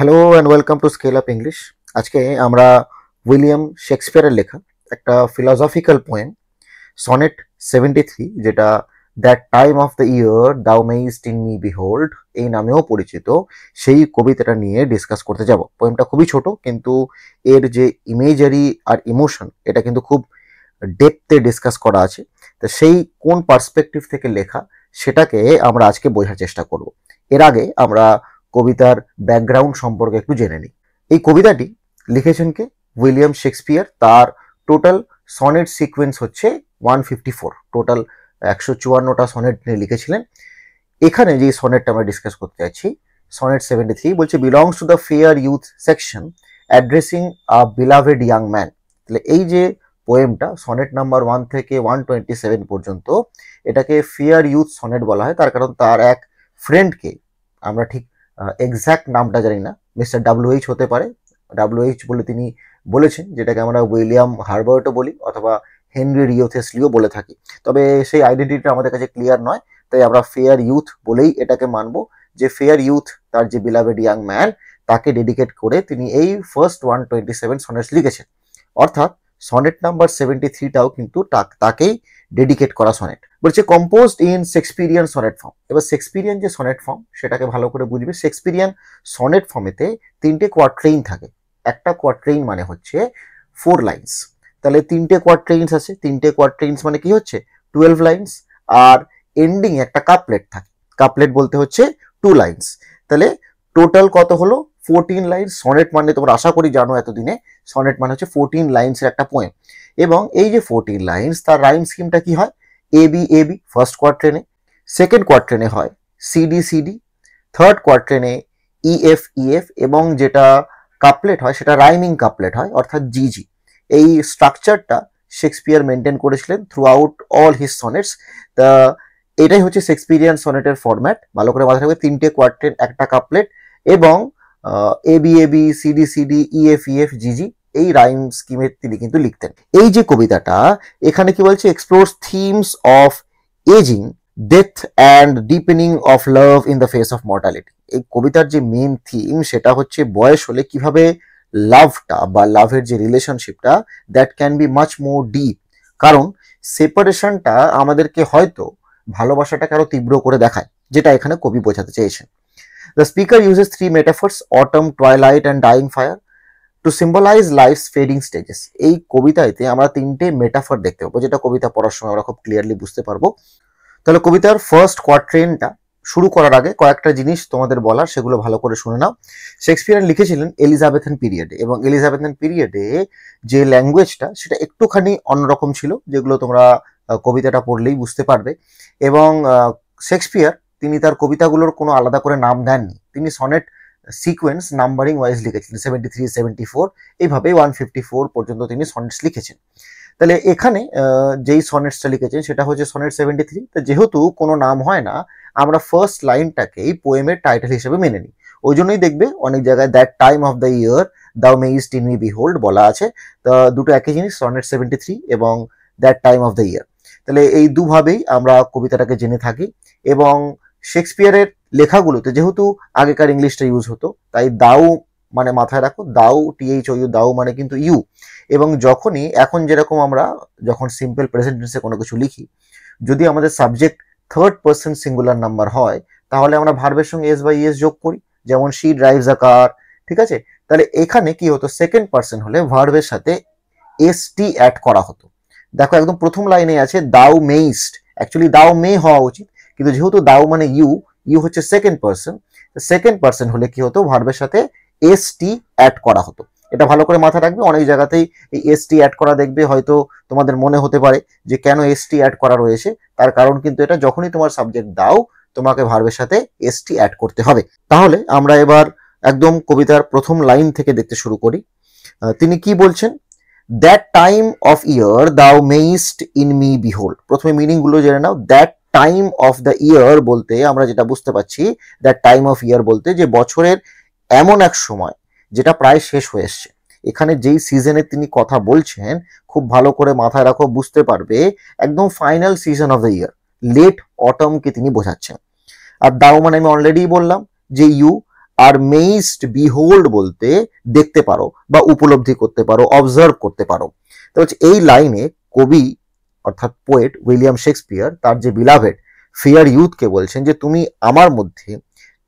Hello and welcome to scale up English. আজকে আমরা William শেক্সপিয়ারের লেখা একটা ফিলসফিক্যাল পোয়েম সনেট 73, যেটা that time of the year thou mayst in me behold এই নামেও পরিচিত, সেই কবিতাটা নিয়ে ডিসকাস করতে যাব। পোয়েমটা খুবই ছোট, কিন্তু এর যে ইমেজারি আর ইমোশন এটা কিন্তু খুব ডেপথে ডিসকাস করা আছে। তো সেই কোন পার্সপেক্টিভ থেকে লেখা সেটাকে আমরা আজকে বোঝার চেষ্টা করব। এর আগে আমরা কবিতার ব্যাকগ্রাউন্ড সম্পর্কে একটু জেনে নিই। এই কবিতাটি লিখেছেন কে? William Shakespeare. তার টোটাল সনেট সিকোয়েন্স হচ্ছে 154। টোটাল 154টা সনেট নিয়ে লিখেছিলেন। এখানে যে সনেটটা আমরা ডিসকাস করতে যাচ্ছি, সনেট 73, বলছে belongs to the fair youth section addressing a beloved young man. তাহলে এই যে পোয়েমটা সনেট নাম্বার 1 থেকে 127 পর্যন্ত, এটাকে ফেয়ার ইউথ সনেট বলা হয়। তার কারণ তার এক ফ্রেন্ডকে, আমরা ঠিক এক্স্যাক্ট নামটা জানি না, মিস্টার WH হতে পারে, WH বলে তিনি বলেছেন, যেটাকে আমরা উইলিয়াম হার্বার্টও বলি অথবা হেনরি রিও থেসলিও বলে থাকি। তবে সেই আইডেন্টিটিটা আমাদের কাছে ক্লিয়ার নয়, তাই আমরা ফেয়ার ইউথ বলেই এটাকে মানব। যে ফেয়ার ইউথ তার যে বিলাভেড ইয়াং ম্যান, তাকে ডেডিকেট করে তিনি এই ফার্স্ট 127 সনেটস লিখেছেন। অর্থাৎ সনেট নাম্বার 73টাও কিন্তু তাকেই ডেডিকেট করা সনেট। বলছে composed in Shakespearean sonnet form. এবার শেক্সপিরিয়ান যে সনেট ফর্ম সেটাকে ভালো করে বুঝবে। শেক্সপিরিয়ান সনেট ফর্মেতে 3টে কোয়াট্রেইন থাকে। একটা কোয়াট্রেইন মানে হচ্ছে 4 লাইন্স। তাহলে 3টে কোয়াট্রেইনস আছে। 3টে কোয়াট্রেইনস মানে কি হচ্ছে 12 লাইন্স। আর এন্ডিং একটা কাপলেট থাকে। কাপলেট বলতে হচ্ছে 2 লাইন্স। তাহলে টোটাল কত হলো? 14 লাইন্স। সনেট মানে তোমরা আশা করি জানো এতদিনে, সনেট মানে হচ্ছে 14 লাইন্সের একটা পোয়েম। এবং এই যে 14 লাইন্স, তার রাইম স্কিমটা কি হয়? A B A B first কোয়ার্ট্রেনে, সেকেন্ড কোয়ার্ট্রেনে হয় সিডি সিডি, থার্ড কোয়ার্ট্রেনে ইএফ ইএফ, এবং যেটা কাপলেট হয় সেটা রাইমিং কাপলেট হয়, অর্থাৎ জিজি। এই স্ট্রাকচারটা শেক্সপিয়ার মেনটেন করেছিলেন through out all his sonnets. তা এটাই হচ্ছে শেক্সপিয়ারিয়ান সনেটের ফরম্যাট। ভালো করে মাথায় রাখবে, 3টে কোয়ার্ট্রেন, একটা কাপলেট, এবং A B A B, CD CD, EF EF, GG, এই রাইম স্কিমে তিনি কিন্তু লিখতেন। এই যে কবিতাটা, এখানে কি বলছে? Explores themes of ageing, death and deepening of love in the face of mortality. এই কবিতার যে মেন থিম সেটা হচ্ছে বয়স হলে কিভাবে লাভটা বা লাভের যে রিলেশনশিপটা, that can be much more deep. কারণ সেপারেশনটা আমাদেরকে হয়তো ভালোবাসাটাকে আরো তীব্র করে দেখায়, যেটা এখানে কবি বোঝাতে চেয়েছেন। The speaker uses 3 metaphors, autumn, twilight and dying fire, to symbolise life's fading stages. এই কবিতাতে আমরা 3টে মেটাফর দেখতে পাবো, যেটা কবিতা পড়ার সময় আমরা খুব ক্লিয়ারলি বুঝতে পারবো। তাহলে কবিতার ফার্স্ট কোয়াট্রেনটা শুরু করার আগে কয়েকটা জিনিস তোমাদের বলার, সেগুলো ভালো করে শুনে নাও। শেক্সপিয়ার লিখেছিলেন এলিজাবেথান পিরিয়ডে, এবং এলিজাবেথান পিরিয়ডে যে ল্যাঙ্গুয়েজটা সেটা একটুখানি অন্যরকম ছিল, যেগুলো তোমরা কবিতাটা পড়লেই বুঝতে পারবে। এবং শেক্সপিয়ার তিনি তার কবিতাগুলোর কোনো আলাদা করে নাম দেননি। তিনি সনেট সিকোয়েন্স নাম্বারিং ওয়াইজ লিখেছিলেন, 73, 74, এইভাবে 154 পর্যন্ত তিনি সনেটস লিখেছেন। তাহলে এখানে যেই সনেটসটা লিখেছেন সেটা হচ্ছে সনেট 73। তো যেহেতু কোনো নাম হয় না, আমরা ফার্স্ট লাইনটাকেই পোয়েমের টাইটেল হিসেবে মেনে নিই। ওই জন্যই দেখবে অনেক জায়গায় that time of the year thou mayst in me behold বলা আছে। তো দুটো একই জিনিস, সনেট 73 এবং দ্যাট টাইম অফ দ্য ইয়ার। তাহলে এই দুভাবেই আমরা কবিতাটাকে জেনে থাকি। এবং শেক্সপিয়ারের লেখাগুলোতে যেহেতু আগেকার ইংলিশটা ইউজ হতো, তাই দাউ মানে মাথায় রাখো, দাউ, THOU, দাউ মানে কিন্তু ইউ। এবং যখনই এখন যেরকম আমরা যখন সিম্পল প্রেজেন্ট টেন্সে কোনো কিছু লিখি, যদি আমাদের subject third person singular number হয়, তাহলে আমরা ভার্বের সঙ্গে এস বাই এস যোগ করি, যেমন শি ড্রাইভস আ কার। ঠিক আছে? তাহলে এখানে কি হতো? সেকেন্ড পারসন হলে ভার্বের সাথে ST অ্যাড করা হতো। দেখো একদম প্রথম লাইনে আছে দাউ মেইস্ট, অ্যাকচুয়ালি দাউ মে হওয়া উচিত, কিন্তু যেহেতু দাউ মানে ইউ, ইউ হচ্ছে সেকেন্ড পারসন, সেকেন্ড পারসন হলে কি হতো? ভার্বের সাথে ST অ্যাড করা হতো। এটা ভালো করে মাথায় রাখবে। অনেক জায়গাতেই এই ST অ্যাড করা দেখবে, হয়তো তোমাদের মনে হতে পারে যে কেন ST অ্যাড করা রয়েছে। তার কারণ কিন্তু এটা, যখনই তোমার সাবজেক্ট দাও, তোমাকে ভার্বের সাথে ST অ্যাড করতে হবে। তাহলে আমরা এবার একদম কবিতার প্রথম লাইন থেকে দেখতে শুরু করি। তিনি কি বলছেন? That time of year thou mayst in me behold. প্রথমে মিনিং গুলো জেনে নাও। That time of the year বলতে আমরা যেটা বুঝতে পারছি, দ্যাট টাইম অফ ইয়ার বলতে যে বছরের এমন এক সময় যেটা প্রায় শেষ হয়ে এসছে। এখানে যেই সিজনে তিনি কথা বলছেন, খুব ভালো করে মাথায় রাখো, বুঝতে পারবে একদম final season of the year, late অটমকে তিনি বোঝাচ্ছেন। আর দাও মানে আমি অলরেডি বললাম যে ইউ, আর মেইজড, বিহোল্ড বলতে দেখতে পারো বা উপলব্ধি করতে পারো, অবজার্ভ করতে পারো। তো হচ্ছে এই লাইনে কবি অর্থাৎ পোয়েট উইলিয়াম শেক্সপিয়ার তার যে বিলাভেড ফেয়ার ইউথকে বলছেন যে তুমি আমার মধ্যে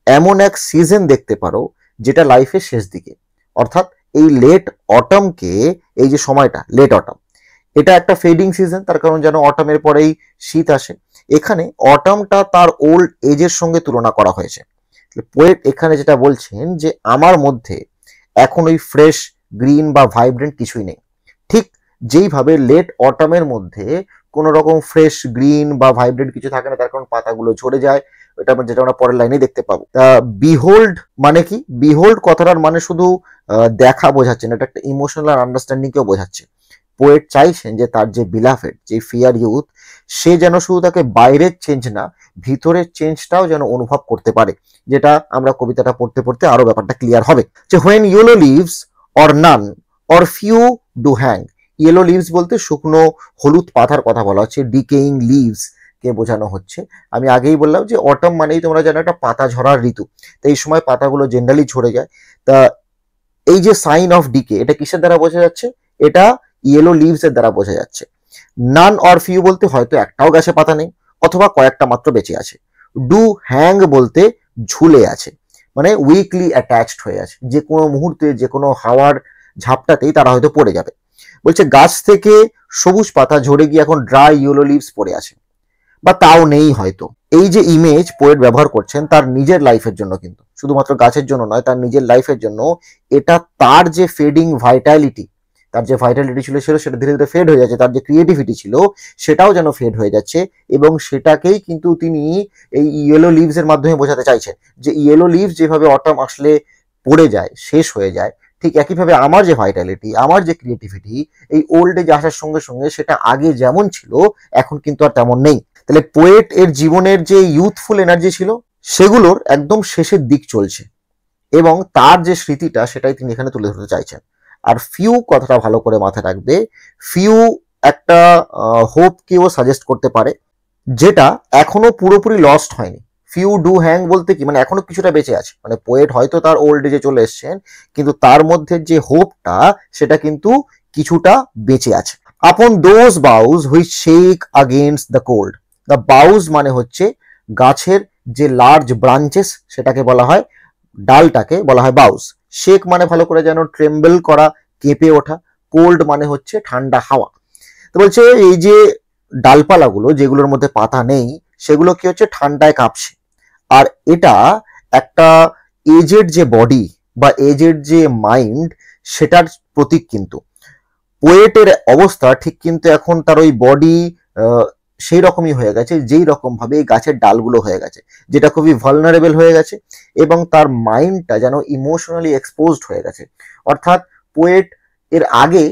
এমন এক সিজন দেখতে পারো যেটা লাইফের শেষ দিকে। অর্থাৎ এই লেট অটমকে, এই যে সময়টা লেট অটম, এটা একটা ফেডিং সিজন, তার কারণ যেন অটমের পরেই শীত আসে। এখানে অটমটা তার ওল্ড এজের সঙ্গে তুলনা করা হয়েছে। পোয়েট এখানে যেটা বলছেন যে আমার মধ্যে এখন ওই ফ্রেশ গ্রিন বা ভাইব্রেন্ট কিছুই নেই। ঠিক যেইভাবে লেট অটমের মধ্যে কোনো রকম ফ্রেশ গ্রিন বা ভাইব্রেন্ট কিছু থাকে না, তার কারণ পাতাগুলো ঝরে যায়, এটা যেটা আমরা পরের লাইনে দেখতে পাবো। বিহোল্ড মানে কি? বিহোল্ড কথাটার মানে শুধু দেখা বোঝাচ্ছে না, এটা একটা ইমোশনাল আন্ডারস্ট্যান্ডিংকেও বোঝাচ্ছে। পোয়েট চাইছেন যে তার যে বিলাফেড, যে ফিয়ার ইউথ, সে যেন শুধু তাকে বাইরের চেঞ্জ না, ভিতরের চেঞ্জটাও যেন অনুভব করতে পারে, যেটা আমরা কবিতাটা পড়তে পড়তে আরো ব্যাপারটা ক্লিয়ার হবে। যে when yellow leaves or none or few do hang, yellow leaves বলতে শুকনো হলুদ পাতার কথা বলা হচ্ছে, ডিকেইং লিভস কে বোঝানো হচ্ছে। আমি আগেই বললাম যে অটম মানেই তোমরা জানো একটা পাতা ঝরার ঋতু, তো এই সময় পাতাগুলো জেনারেলি ঝরে যায়। তা এই যে সাইন অফ ডিকে, এটা কিসের দ্বারা বোঝা যাচ্ছে? এটা ইয়েলো লিভস এর দ্বারা বোঝা যাচ্ছে। নান অর ফিউ বলতে হয়তো একটাও গাছে পাতা নেই অথবা কয়েকটা মাত্র বেঁচে আছে। ডু হ্যাং বলতে ঝুলে আছে, মানে উইকলি অ্যাটাচড হয়ে আছে, যে কোনো মুহূর্তে যে কোনো হাওয়ার ঝাপটাতেই তারা হয়তো পড়ে যাবে। বলছে গাছ থেকে সবুজ পাতা ঝরে গিয়ে এখন ড্রাই ইয়েলো লিভস পড়ে আছে, বা তাও নেই হয়তো। এই যে ইমেজ পোয়েট ব্যবহার করছেন তার নিজের লাইফের জন্য, কিন্তু শুধুমাত্র গাছের জন্য নয়, তার নিজের লাইফের জন্য। এটা তার যে ফেডিং ভাইটালিটি, তার যে ভাইটালিটি ছিল সেটা ধীরে ধীরে ফেড হয়ে যাচ্ছে, তার যে ক্রিয়েটিভিটি ছিল সেটাও যেন ফেড হয়ে যাচ্ছে, এবং সেটাকেই কিন্তু তিনি এই ইয়েলো লিভস এর মাধ্যমে বোঝাতে চাইছেন। যে ইয়েলো লিভস যেভাবে অটম আসলে পড়ে যায়, শেষ হয়ে যায়, ঠিক একইভাবে আমার যে ভাইটালিটি, আমার যে ক্রিয়েটিভিটি, এই ওল্ড এজ আসার সঙ্গে সঙ্গে সেটা আগে যেমন ছিল এখন কিন্তু আর তেমন নেই। তাহলে পোয়েট এর জীবনের যে ইউথফুল এনার্জি ছিল সেগুলোর একদম শেষের দিক চলছে, এবং তার যে স্মৃতিটা সেটাই তিনি এখানে তুলে ধরতে চাইছেন। আর ফিউ কথাটা ভালো করে মাথায় রাখবে, ফিউ একটা হোপকেও সাজেস্ট করতে পারে, যেটা এখনো পুরোপুরি লস্ট হয়নি। ফিউ ডু হ্যাং বলতে কি, মানে এখনো কিছুটা বেঁচে আছে, মানে পোয়েট হয়তো তার ওল্ড এজে চলে এসছেন, কিন্তু তার মধ্যে যে হোপটা সেটা কিন্তু কিছুটা বেঁচে আছে। Upon those boughs which shake against the cold, the boughs মানে হচ্ছে গাছের যে লার্জ ব্রাঞ্চেস, সেটাকে বলা হয়, ডালটাকে বলা হয় বাউজ। শেক মানে ভালো করে যেন ট্রেম্বল করা, কেঁপে ওঠা। কোল্ড মানে হচ্ছে ঠান্ডা হাওয়া। তো বলছে এই যে ডালপালাগুলো যেগুলোর মধ্যে পাতা নেই সেগুলো কি হচ্ছে, ঠান্ডায় কাঁপছে। আর এটা একটা এজেড যে বডি বা এজেড যে মাইন্ড, সেটার প্রতীক। কিন্তু পোয়েটের অবস্থা ঠিক কিন্তু এখন তার ওই বডি সেই রকমই হয়ে গেছে যেই রকম ভাবে এই গাছের ডালগুলো হয়ে গেছে, যেটা খুবই ভালনারেবল হয়ে গেছে, এবং তার মাইন্ডটা যেন ইমোশনালি এক্সপোজড হয়ে গেছে। অর্থাৎ পোয়েট এর আগে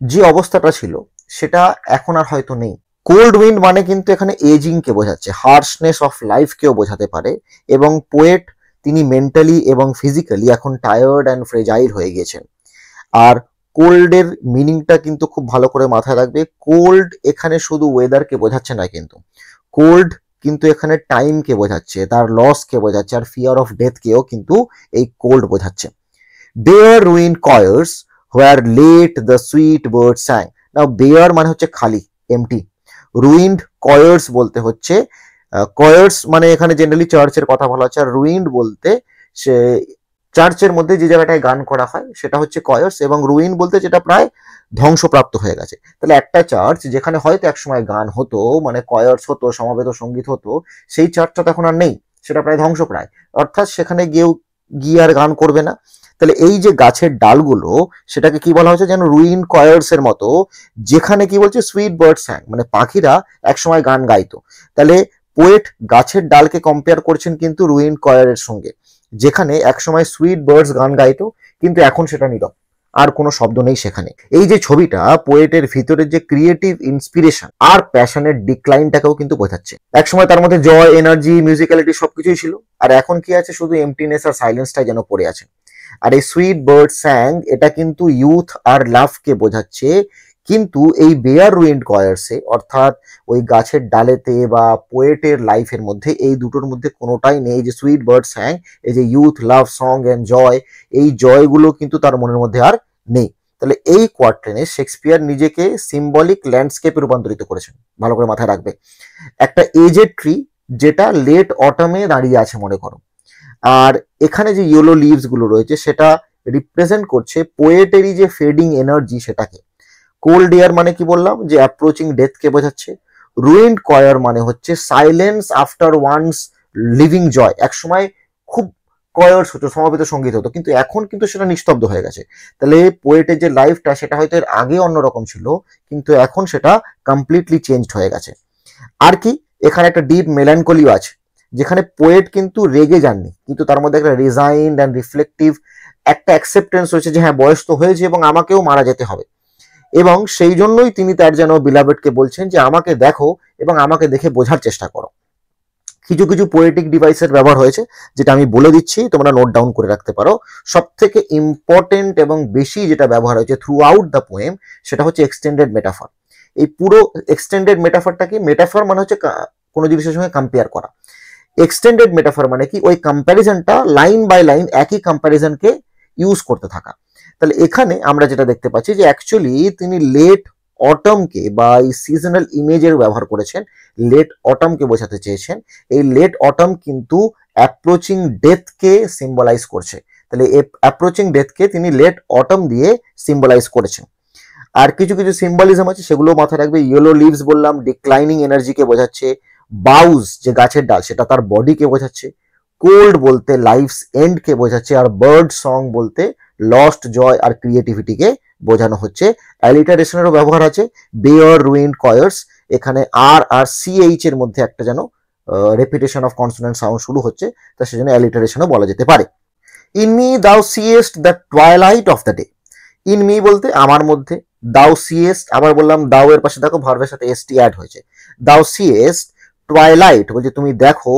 যে অবস্থাটা ছিল সেটা এখন আর হয়তো নেই। কোল্ড উইন্ড মানে কিন্তু এখানে এজিং কে বোঝাচ্ছে, হার্শনেস অফ লাইফ কেও বোঝাতে পারে, এবং পোয়েট তিনি মেন্টালি এবং ফিজিক্যালি এখন টায়ার্ড অ্যান্ড ফ্রেজাইল হয়ে গেছেন। আর কোল্ডের মিনিংটা কিন্তু খুব ভালো করে মাথায় রাখবে, কোল্ড এখানে শুধু ওয়েদারকে বোঝাচ্ছে না, কিন্তু কোল্ড কিন্তু এখানে টাইমকে বোঝাচ্ছে, তার লসকে বোঝাচ্ছে, আর ফিয়ার অফ ডেথকেও কিন্তু এই কোল্ড বোঝাচ্ছে। Bare ruined choirs where late the sweet bird sang, now bare মানে হচ্ছে খালি, এমটি। রুইন্ড কয়ার্স বলতে হচ্ছে, কয়ার্স মানে এখানে জেনারেলি চার্চের কথা বলা হচ্ছে, আর রুইন্ড বলতে সে চার্চের মধ্যে যে জায়গাটায় গান করা হয় সেটা হচ্ছে কয়ার্স, এবং রুইন বলতে যেটা প্রায় ধ্বংসপ্রাপ্ত হয়ে গেছে। তাহলে একটা চার্চ যেখানে হয়তো একসময় গান হতো, মানে কয়ার্স হতো, সমাবেত সঙ্গীত হতো, সেই চার্চটা তো এখন আর নেই, সেটা প্রায় ধ্বংসপ্রায়, অর্থাৎ সেখানে গিয়ে আর গান করবে না। তাহলে এই যে গাছের ডালগুলো, সেটাকে কি বলা হয়েছে যেন রুইন কয়ার্স এর মতো, যেখানে কি বলছে সুইট বার্ড স্যাং, মানে পাখিরা একসময় গান গাইতো। তাহলে পোয়েট গাছের ডালকে কম্পেয়ার করছেন কিন্তু রুইন কয়ারের সঙ্গে, যেখানে একসময় সুইট বার্ডস গান গাইতো, কিন্তু এখন সেটা নীরব, আর কোনো শব্দ নেই সেখানে। এই যে ছবিটা পোয়েটের ভিতরের যে ক্রিয়েটিভ ইন্সপিরেশন আর প্যাশনের ডিক্লাইনটাকেও কিন্তু বোঝাচ্ছে। একসময় তার মধ্যে জয়, এনার্জি, মিউজিক্যালিটি সবকিছুই ছিল, আর এখন কি আছে, শুধু এমটিনেস আর সাইলেন্সটাই যেন পড়ে আছে। আর এই সুইট বার্ড স্যাং, এটা কিন্তু ইউথ আর লাভকে বোঝাচ্ছে, কিন্তু এই বেয়ার রুইন্ড কয়ার্সে অর্থাৎ ওই গাছের ডালেতে বা পোয়েটের লাইফের মধ্যে এই দুটোর মধ্যে কোনোটাই নেই যে সুইট বার্ড স্যাং, এই যে ইউথ লাভ সং অ্যান্ড জয়, এই জয়গুলো কিন্তু তার মনের মধ্যে আর নেই। তাহলে এই কোয়ার্টেনে শেক্সপিয়ার নিজেকে সিম্বলিক ল্যান্ডস্কেপে রূপান্তরিত করেছেন, ভালো করে মাথায় রাখবে। একটা এজেড ট্রি যেটা লেট অটামে দাঁড়িয়ে আছে মনে করো, আর এখানে যে ইয়েলো লিভস গুলো রয়েছে সেটা রিপ্রেজেন্ট করছে পোয়েটেরই যে ফেডিং এনার্জি সেটাকে। কোল্ড এয়ার মানে কি বললাম, যে অ্যাপ্রোচিং ডেথ কে বোঝাচ্ছে। রুইন্ড কয়ার মানে হচ্ছে সাইলেন্স আফটার ওয়ান্স লিভিং জয়। একসময় খুব কয়ার্স হতো, সমাবেত সঙ্গীত হতো, কিন্তু এখন কিন্তু সেটা নিস্তব্ধ হয়ে গেছে। তাহলে পোয়েটের যে লাইফটা সেটা হয়তো এর আগে অন্যরকম ছিল, কিন্তু এখন সেটা কমপ্লিটলি চেঞ্জড হয়ে গেছে। আর কি, এখানে একটা ডিপ মেলানকলিও আছে, যেখানে পোয়েট কিন্তু রেগে যাননি, কিন্তু তার মধ্যে একটা রিজাইন্ড অ্যান্ড রিফ্লেক্টিভ একটা অ্যাকসেপ্টেন্স রয়েছে যে হ্যাঁ বয়স তো হয়েছে এবং আমাকেও মারা যেতে হবে। এবং সেই জন্যই তিনি তার যেন বিলাভেডকে বলছেন যে আমাকে দেখো এবং আমাকে দেখে বোঝার চেষ্টা করো। কিছু কিছু পোয়েটিক ডিভাইসের ব্যবহার হয়েছে, যেটা আমি বলে দিচ্ছি, তোমরা নোট ডাউন করে রাখতে পারো। সব থেকে ইম্পর্টেন্ট এবং বেশি যেটা ব্যবহার হয়েছে থ্রু আউট দ্য পোয়েম, সেটা হচ্ছে এক্সটেন্ডেড মেটাফর। এই পুরো এক্সটেন্ডেড মেটাফরটা কি, মেটাফর মানে হচ্ছে কোনো জিনিসের সঙ্গে কম্পেয়ার করা। এক্সটেন্ডেড মেটাফর মানে কি, ওই কম্প্যারিজনটা লাইন বাই লাইন একই কম্প্যারিজনকে ইউজ করতে থাকা। তাহলে এখানে আমরা যেটা দেখতে পাচ্ছি যে অ্যাকচুয়ালি তিনি লেট অটমকে বা এই সিজনাল ইমেজের ব্যবহার করেছেন, লেট অটমকে বোঝাতে চেয়েছেন। এই লেট অটম কিন্তু অ্যাপ্রোচিং ডেথকে সিম্বলাইজ করছে। তাহলে অ্যাপ্রোচিং ডেথকে তিনি লেট অটম দিয়ে সিম্বলাইজ করেছেন। আর কিছু কিছু সিম্বলিজম আছে, সেগুলো মাথায় রাখবে। ইয়েলো লিভস বললাম, ডিক্লাইনিং এনার্জিকে বোঝাচ্ছে। বাউজ যে গাছের ডাল, সেটা তার বডিকে বোঝাচ্ছে। কোল্ড বলতে লাইফস এন্ডকে বোঝাচ্ছে, আর বার্ড সং বলতে লস্ট জয় আর ক্রিয়েটিভিটিকে বোঝানো হচ্ছে। অ্যালিটারেশনেরও ব্যবহার আছে, বেয়ার রুইন্ড কয়ার্স, এখানে আর আর সিএইচ এর মধ্যে একটা যেন রেপিটেশন অফ কনসোনেন্ট সাউন্ড শুরু হচ্ছে, তা সেজন্য অ্যালিটারেশনও বলা যেতে পারে। In me thou seest the twilight of the day. In me বলতে আমার মধ্যে, দাও সিয়েস্ট, আবার বললাম দাও এর পাশে দেখো ভার্বের সাথে এসটি অ্যাড হয়েছে। দাও সিয়েস্ট টুয়াইলাইট বলছে তুমি দেখো।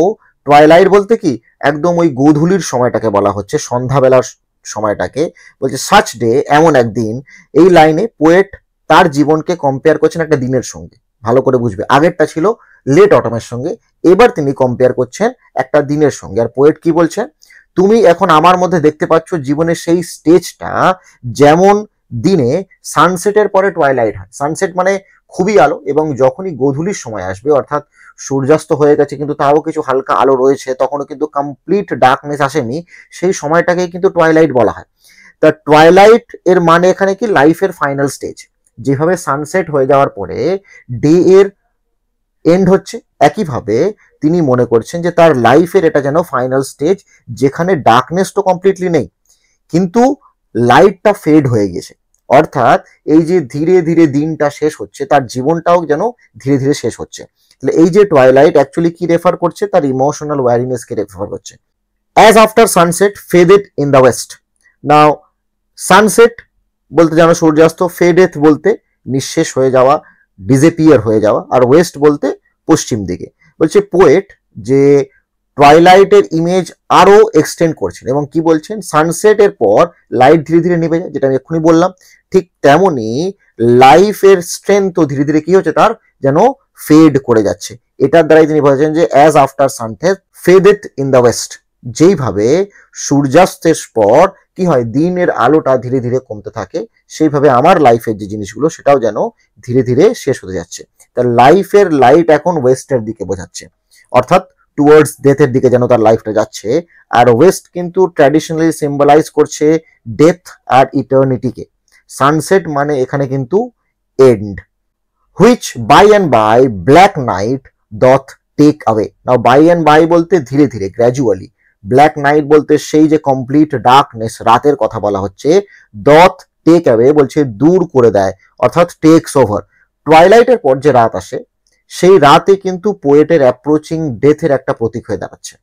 টুয়াইলাইট বলতে কি, একদম ওই গোধূলির সময়টাকে বলা হচ্ছে, সন্ধ্যাবেলার সময়টাকে বলছে। সাচ ডে, এমন একদিন। এই লাইনে পোয়েট তার জীবনকে কম্পেয়ার করছেন একটা দিনের সঙ্গে, ভালো করে বুঝবে। আগেরটা ছিল লেট অটমের সঙ্গে, এবার তিনি কম্পেয়ার করছেন একটা দিনের সঙ্গে। আর পোয়েট কি বলছেন, তুমি এখন আমার মধ্যে দেখতে পাচ্ছ জীবনের সেই স্টেজটা যেমন দিনে সানসেটের পরে টুয়াইলাইট হয়। সানসেট মানে খুবই আলো, এবং যখনই গোধূলির সময় আসবে, অর্থাৎ সূর্যাস্ত হয়ে গেছে কিন্তু তাও কিছু হালকা আলো রয়েছে, তখনও কিন্তু কমপ্লিট ডার্কনেস আসেনি, সেই সময়টাকে কিন্তু টুয়াইলাইট বলা হয়। তা টুয়াইলাইট এর মানে এখানে কি, লাইফের ফাইনাল স্টেজ। যেভাবে সানসেট হয়ে যাওয়ার পরে ডে এর এন্ড হচ্ছে, একইভাবে তিনি মনে করছেন যে তার লাইফের এটা যেন ফাইনাল স্টেজ, যেখানে ডার্কনেস তো কমপ্লিটলি নেই, কিন্তু লাইটটা ফেড হয়ে গেছে। অর্থাৎ এই যে ধীরে ধীরে দিনটা শেষ হচ্ছে, তার জীবনটাও যেন ধীরে ধীরে শেষ হচ্ছে। তাহলে এই যে টুয়াইলাইট অ্যাকচুয়ালি কি রেফার করছে, তার ইমোশনাল ওয়ারিনেসকে রেফার করছে। As after sunset faded in the West. Now sunset বলতে জানো সূর্যাস্ত, ফেডেথ বলতে নিঃশেষ হয়ে যাওয়া, ডিসঅ্যাপিয়ার হয়ে যাওয়া, আর ওয়েস্ট বলতে পশ্চিম দিকে। বলছে পোয়েট যে টুয়াইলাইটের ইমেজ আরো এক্সটেন্ড করছেন, এবং কি বলছেন, সানসেটের পর লাইট ধীরে ধীরে নিভে যায়, যেটা আমি এক্ষুনি বললাম। ঠিক তেমনি লাইফের স্ট্রেংথও ধীরে ধীরে কি হচ্ছে, তার যেন ফেড করে যাচ্ছে। এটার দ্বারাই তিনি বলেছেন যে as after sunset faded in the West. যেইভাবে সূর্যাস্তের পর কি হয়, দিনের আলোটা ধীরে ধীরে কমতে থাকে, সেইভাবে আমার লাইফের যে জিনিসগুলো সেটাও যেন ধীরে ধীরে শেষ হতে যাচ্ছে। তার লাইফের লাইট এখন ওয়েস্টের দিকে বোঝাচ্ছে, অর্থাৎ টুয়ার্ডস ডেথের দিকে যেন তার লাইফটা যাচ্ছে। আর ওয়েস্ট কিন্তু ট্র্যাডিশনালি সিম্বলাইজ করছে ডেথ আর ইটার্নিটিকে। সানসেট মানে এখানে কিন্তু end. Which by and by black night doth take away. Now by and by বলতে ধীরে ধীরে, গ্র্যাজুয়ালি। ব্ল্যাক নাইট বলতে সেই যে কমপ্লিট ডার্কনেস, রাতের কথা বলা হচ্ছে। ডথ টেক অ্যাওয়ে বলছে দূর করে দেয়, অর্থাৎ টেকস ওভার। টুয়াইলাইটের পর যে রাত আসে, সেই রাতে কিন্তু পোয়েটের অ্যাপ্রোচিং ডেথের একটা প্রতীক হয়ে দাঁড়াচ্ছে।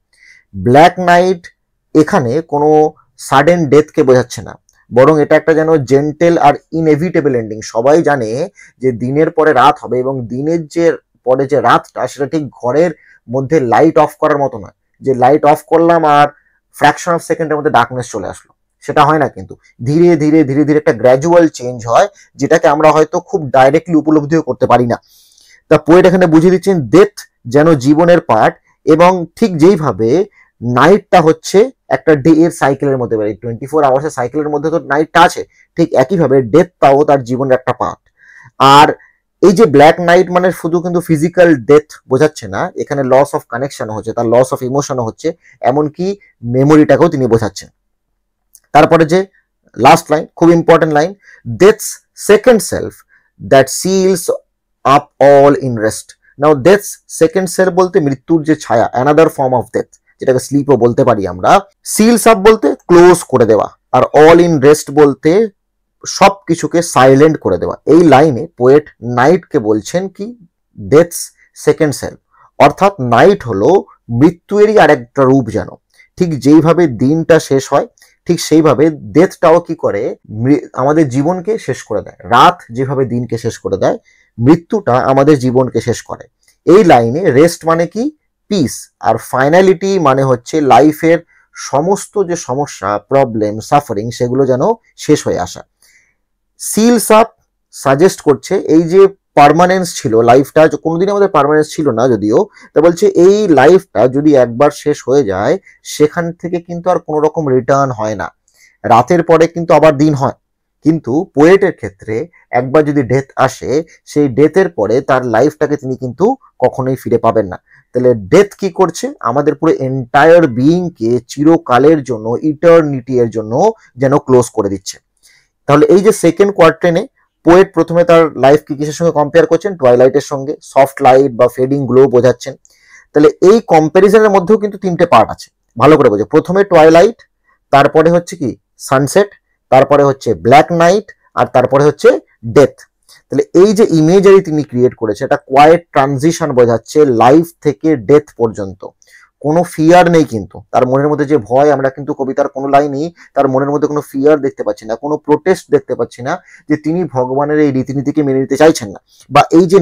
ব্ল্যাক নাইট এখানে কোনো সাডেন ডেথকে বোঝাচ্ছে না, বরং এটা একটা যেন জেন্টেল আর ইনএভিটেবল এন্ডিং। সবাই জানে যে দিনের পরে রাত হবে, এবং দিনের যে পরে যে রাতটা, সেটা ঠিক ঘরের মধ্যে লাইট অফ করার মতো নয়, যে লাইট অফ করলাম আর ফ্র্যাকশন অফ সেকেন্ডের মধ্যে ডার্কনেস চলে আসলো, সেটা হয় না, কিন্তু ধীরে ধীরে ধীরে ধীরে একটা গ্র্যাজুয়াল চেঞ্জ হয়, যেটাকে আমরা হয়তো খুব ডাইরেক্টলি উপলব্ধিও করতে পারি না। তা পোয়েট এখানে বুঝিয়ে দিচ্ছেন ডেথ যেন জীবনের পার্ট, এবং ঠিক যেইভাবে নাইটটা হচ্ছে একটা ডে এর সাইকেলের মধ্যে, 24 আওয়ার্সের সাইকেলের মধ্যে তো নাইটটা আছে, ঠিক একইভাবে ডেথটাও তার জীবনের একটা পার্ট। আর এই যে ব্ল্যাক নাইট মানে শুধু কিন্তু ফিজিক্যাল ডেথ বোঝাচ্ছে না, এখানে লস অফ কানেকশন হচ্ছে, তার লস অফ ইমোশনও হচ্ছে, এমনকি মেমোরিটাকেও তিনি বোঝাচ্ছেন। তারপরে যে লাস্ট লাইন, খুব important line, death's second self that seals up all in rest. Now death's second self বলতে মৃত্যুর যে ছায়া, অ্যানাদার ফর্ম অফ ডেথ, যেটাকে স্লিপও বলতে পারি আমরা। সিলস আপ বলতে ক্লোজ করে দেওয়া, আর অল ইন রেস্ট বলতে সবকিছুকে সাইলেন্ট করে দেওয়া। এই লাইনে পোয়েট নাইটকে বলছেন কি ডেথস সেকেন্ড সেলফ, অর্থাৎ নাইট হলো মৃত্যুরই আর একটা রূপ। যেন ঠিক যেইভাবে দিনটা শেষ হয়, ঠিক সেইভাবে ডেথটাও কি করে আমাদের জীবনকে শেষ করে দেয়। রাত যেভাবে দিনকে শেষ করে দেয়, মৃত্যুটা আমাদের জীবনকে শেষ করে। এই লাইনে রেস্ট মানে কি পিস, আর ফাইনালিটি মানে হচ্ছে লাইফের সমস্ত যে সমস্যা, প্রবলেম, সাফারিং, সেগুলো যেন শেষ হয়ে আসা। সিলস আপ সাজেস্ট করছে এই যে পার্মানেন্স ছিল লাইফটা, কোনোদিন আমাদের পার্মানেন্স ছিল না যদিও, তা বলছে এই লাইফটা যদি একবার শেষ হয়ে যায়, সেখান থেকে কিন্তু আর কোনো রকম রিটার্ন হয় না। রাতের পরে কিন্তু আবার দিন হয়, কিন্তু পোয়েটের ক্ষেত্রে একবার যদি ডেথ আসে, সেই ডেথের পরে তার লাইফটাকে তিনি কিন্তু কখনোই ফিরে পাবেন না। তাহলে ডেথ কি করছে, আমাদের পুরো এন্টায়ার বিইংকে চিরকালের জন্য, ইটার্নিটি এর জন্য যেন ক্লোজ করে দিচ্ছে। তাহলে এই যে সেকেন্ড কোয়ার্টেনে পোয়েট প্রথমে তার লাইফকে কিসের সঙ্গে কম্পেয়ার করছেন, টুয়াইলাইটের সঙ্গে, সফট লাইট বা ফেডিং গ্লো বোঝাচ্ছেন। তাহলে এই কম্প্যারিজনের মধ্যেও কিন্তু তিনটে পার্ট আছে, ভালো করে বোঝো। প্রথমে টুয়াইলাইট, তারপরে হচ্ছে কি সানসেট, তারপরে হচ্ছে ব্ল্যাক নাইট, আর তারপরে হচ্ছে ডেথ। তাহলে এই যে ইমেজারি তিনি ক্রিয়েট করেছে, এটা কোয়াইট ট্রানজিশন বোঝাচ্ছে লাইফ থেকে ডেথ পর্যন্ত। কোনো ফিয়ার নেই কিন্তু তার মনের মধ্যে, যে ভয়, আমরা কিন্তু কবিতার কোনো লাইনই তার মনের মধ্যে কোনো ফিয়ার দেখতে পাচ্ছি না, কোনো প্রোটেস্ট দেখতে পাচ্ছি না যে তিনি ভগবানের এই রীতিনীতিকে মেনে নিতে চাইছেন না, বা এই যে